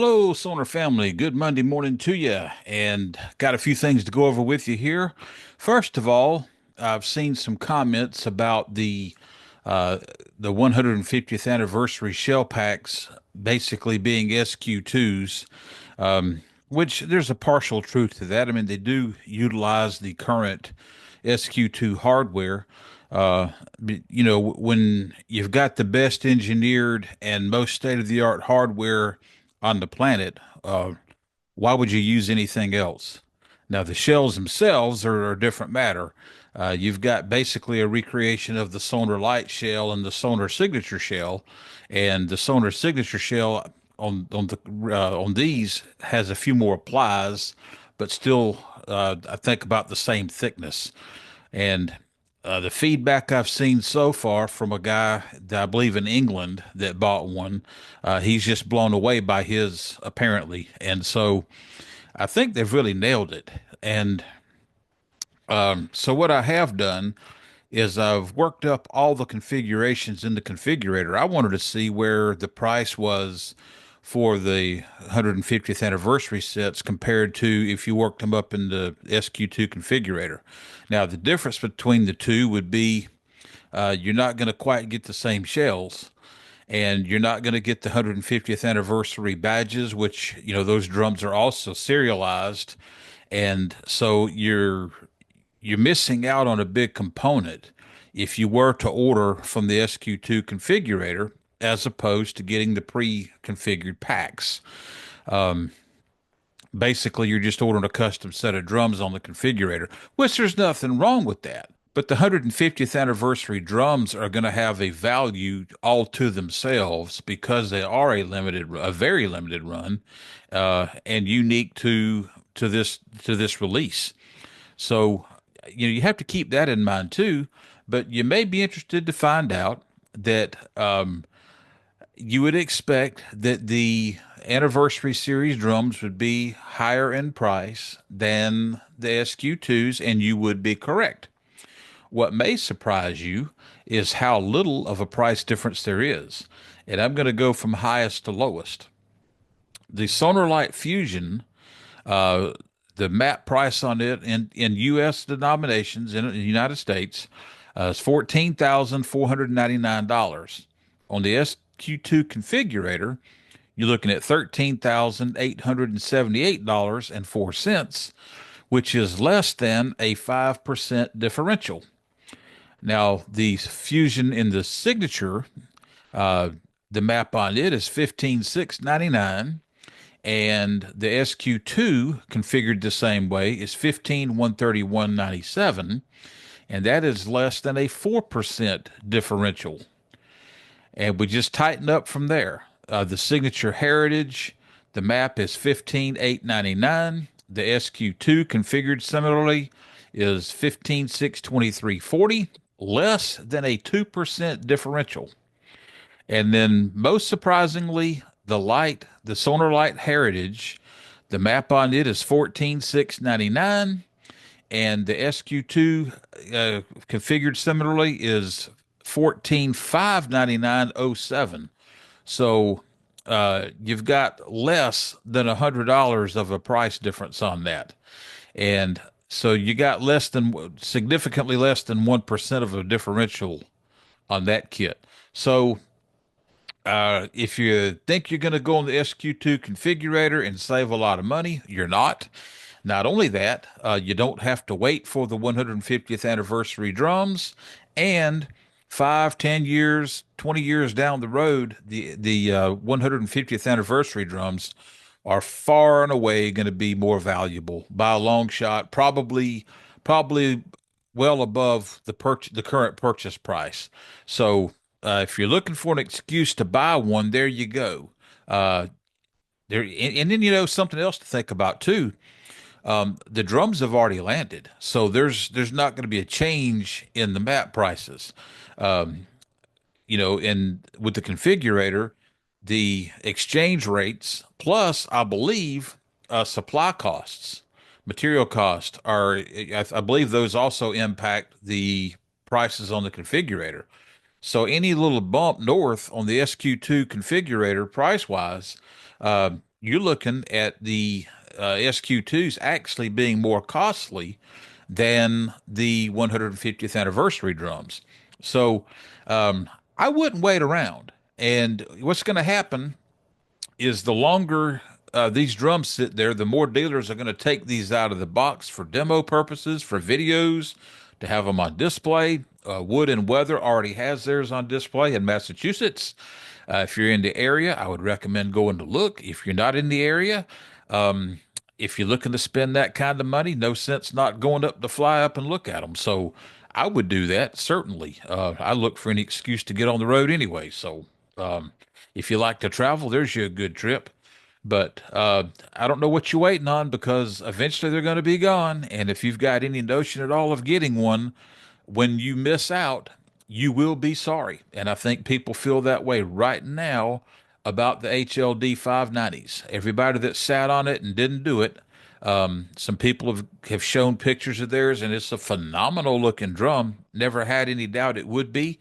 Hello, Sonor family. Good Monday morning to you, and got a few things to go over with you here. First of all, I've seen some comments about uh, the 150th anniversary shell packs basically being SQ2s, which there's a partial truth to that. I mean, they do utilize the current SQ2 hardware. When you've got the best engineered and most state-of-the-art hardware on the planet, why would you use anything else? Now, the shells themselves are a different matter. You've got basically a recreation of the Sonor Light shell and the Sonor Signature shell, and the Sonor Signature shell on these has a few more plies, but still, I think about the same thickness. And the feedback I've seen so far from a guy that I believe in England that bought one, he's just blown away by his apparently. And so I think they've really nailed it. And so what I have done is I've worked up all the configurations in the configurator. I wanted to see where the price was for the 150th anniversary sets compared to if you worked them up in the SQ2 configurator. Now, the difference between the two would be you're not going to quite get the same shells, and you're not going to get the 150th anniversary badges, which, those drums are also serialized. And so you're missing out on a big component if you were to order from the SQ2 configurator as opposed to getting the pre-configured packs. Basically, you're just ordering a custom set of drums on the configurator, which there's nothing wrong with that. But the 150th anniversary drums are going to have a value all to themselves because they are a very limited run, and unique to this release. So, you have to keep that in mind too. But you may be interested to find out that you would expect that the anniversary series drums would be higher in price than the SQ2s, and you would be correct. What may surprise you is how little of a price difference there is. And I'm going to go from highest to lowest. The Sonar Light Fusion, uh, the map price on it in U.S. denominations in the United States is $14,499. On the SQ2 configurator, you're looking at $13,878.04, which is less than a 5% differential. Now, the Fusion in the signature, uh, the map on it is 15,699, and the SQ2 configured the same way is 15,131.97, and that is less than a 4% differential. And we just tighten up from there. The signature heritage, the map is 15,899. The SQ2 configured similarly is 15,623.40, less than a 2% differential. And then, most surprisingly, the Sonar Light Heritage, the map on it is 14,699, and the SQ2 configured similarly is 14,599.07. So you've got less than $100 of a price difference on that, and so you got significantly less than 1% of a differential on that kit. So if you think you're going to go on the SQ2 configurator and save a lot of money, you're not. Not only that, you don't have to wait for the 150th anniversary drums, and 5, 10 years, 20 years down the road, the 150th anniversary drums are far and away going to be more valuable by a long shot, probably well above the current purchase price. So if you're looking for an excuse to buy one, there you go. Uh, and then something else to think about too. The drums have already landed, so there's not going to be a change in the map prices. Um, and with the configurator, the exchange rates plus, I believe, supply costs, material costs I believe those also impact the prices on the configurator. So any little bump north on the SQ2 configurator price wise you're looking at the SQ2s actually being more costly than the 150th anniversary drums. So um, I wouldn't wait around. And what's going to happen is the longer these drums sit there, the more dealers are going to take these out of the box for demo purposes, for videos, to have them on display. Wood and Weather already has theirs on display in Massachusetts. If you're in the area, I would recommend going to look. If you're not in the area, um, if you're looking to spend that kind of money, no sense not going up to fly up and look at them. So I would do that, certainly. I look for any excuse to get on the road anyway. So um, if you like to travel, there's you a good trip. But I don't know what you're waiting on because eventually they're going to be gone. And if you've got any notion at all of getting one, when you miss out, you will be sorry. And I think people feel that way right now about the HLD 590s. Everybody that sat on it and didn't do it, some people have shown pictures of theirs, and it's a phenomenal looking drum. Never had any doubt it would be.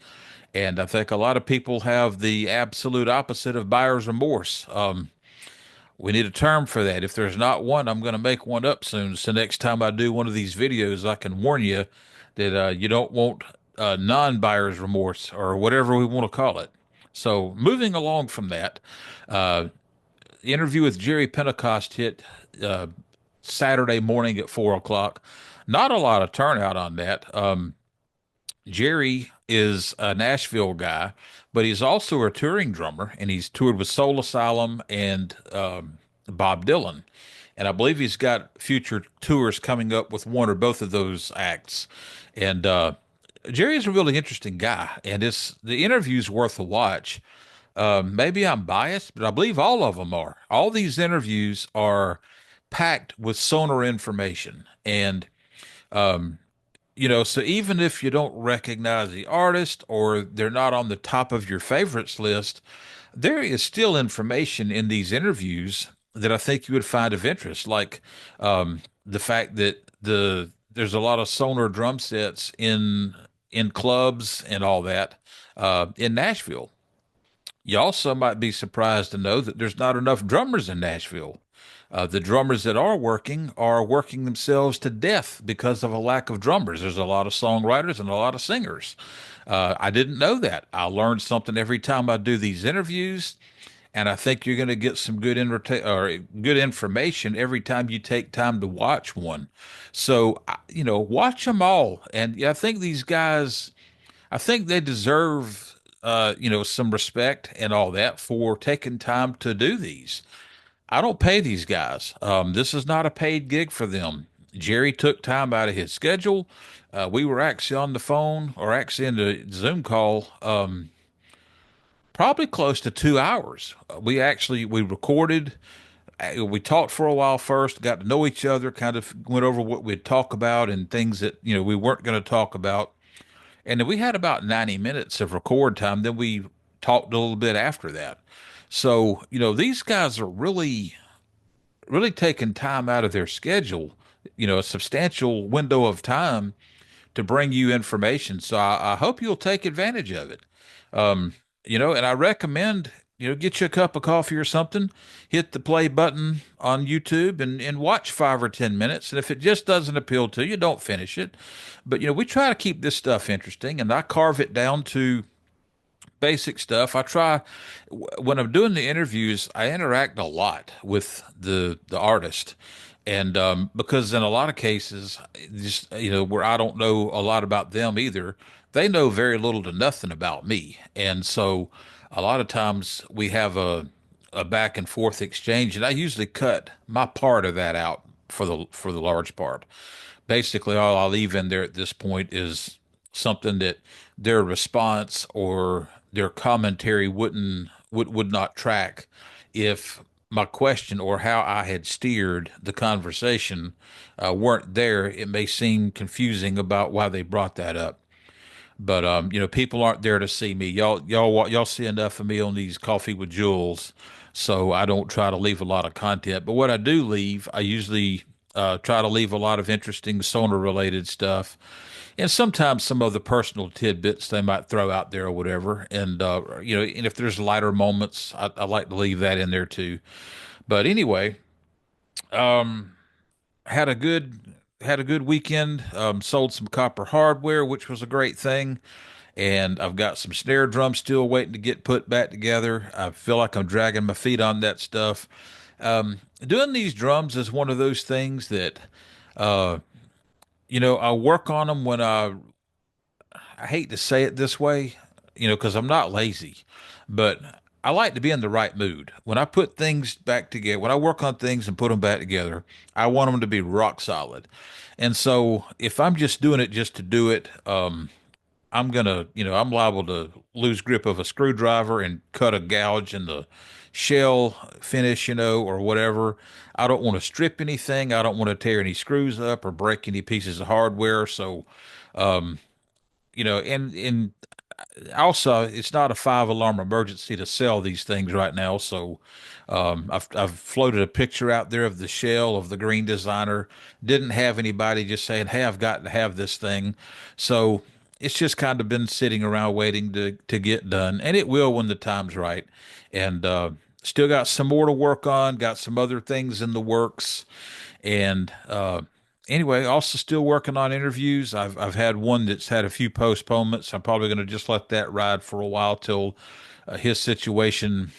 And I think a lot of people have the absolute opposite of buyer's remorse. We need a term for that. If there's not one, I'm going to make one up soon. So next time I do one of these videos, I can warn you that you don't want non-buyer's remorse or whatever we want to call it. So moving along from that, uh, the interview with Jerry Pentecost hit uh, Saturday morning at 4 o'clock. Not a lot of turnout on that. Jerry is a Nashville guy, but he's also a touring drummer, and he's toured with Soul Asylum and Bob Dylan. And I believe he's got future tours coming up with one or both of those acts. And Jerry's a really interesting guy, and the interview's worth a watch. Maybe I'm biased, but I believe all of them are. All these interviews are packed with Sonor information, and so even if you don't recognize the artist or they're not on the top of your favorites list, there is still information in these interviews that I think you would find of interest, like the fact that there's a lot of Sonor drum sets in clubs and all that in Nashville. You also might be surprised to know that there's not enough drummers in Nashville. The drummers that are working themselves to death because of a lack of drummers. There's a lot of songwriters and a lot of singers. I didn't know that. I learned something every time I do these interviews, and I think you're going to get some good information every time you take time to watch one. So, watch them all. And yeah, I think these guys, I think they deserve, some respect and all that for taking time to do these. I don't pay these guys. This is not a paid gig for them. Jerry took time out of his schedule. We were actually on the phone or actually in the Zoom call, probably close to 2 hours. We recorded. We talked for a while first, got to know each other, kind of went over what we'd talk about and things that we weren't going to talk about. And then we had about 90 minutes of record time. Then we talked a little bit after that. So, these guys are really taking time out of their schedule, a substantial window of time to bring you information. So I hope you'll take advantage of it. And I recommend, get you a cup of coffee or something, hit the play button on YouTube and watch 5 or 10 minutes. And if it just doesn't appeal to you, don't finish it. But, we try to keep this stuff interesting and I carve it down to basic stuff. I try when I'm doing the interviews, I interact a lot with the artist, and because in a lot of cases, just where I don't know a lot about them either, they know very little to nothing about me, and so a lot of times we have a back and forth exchange, and I usually cut my part of that out for the large part. Basically, all I'll leave in there at this point is something that their response or their commentary would not track if my question or how I had steered the conversation weren't there. It may seem confusing about why they brought that up. But people aren't there to see me. Y'all see enough of me on these Coffee with Jules, so I don't try to leave a lot of content. But what I do leave, I usually try to leave a lot of interesting Sonar related stuff, and sometimes some of the personal tidbits they might throw out there or whatever. And and if there's lighter moments, I like to leave that in there too. But anyway, um, had a good had a good weekend. Sold some copper hardware, which was a great thing. And I've got some snare drums still waiting to get put back together. I feel like I'm dragging my feet on that stuff. Doing these drums is one of those things that, uh, I work on them when I hate to say it this way, because I'm not lazy, but I like to be in the right mood. When I put things back together, when I work on things and put them back together, I want them to be rock solid. And so if I'm just doing it just to do it, I'm liable to lose grip of a screwdriver and cut a gouge in the shell finish, or whatever. I don't want to strip anything. I don't want to tear any screws up or break any pieces of hardware. So, and also it's not a five-alarm emergency to sell these things right now. So I've floated a picture out there of the shell of the green designer. Didn't have anybody just saying, "Hey, I've got to have this thing." So it's just kind of been sitting around waiting to get done, and it will when the time's right. And still got some more to work on. Got some other things in the works, and anyway, also still working on interviews. I've had one that's had a few postponements. I'm probably going to just let that ride for a while till his situation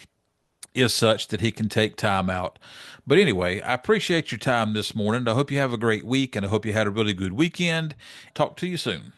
is such that he can take time out. But anyway, I appreciate your time this morning. I hope you have a great week and I hope you had a really good weekend. Talk to you soon.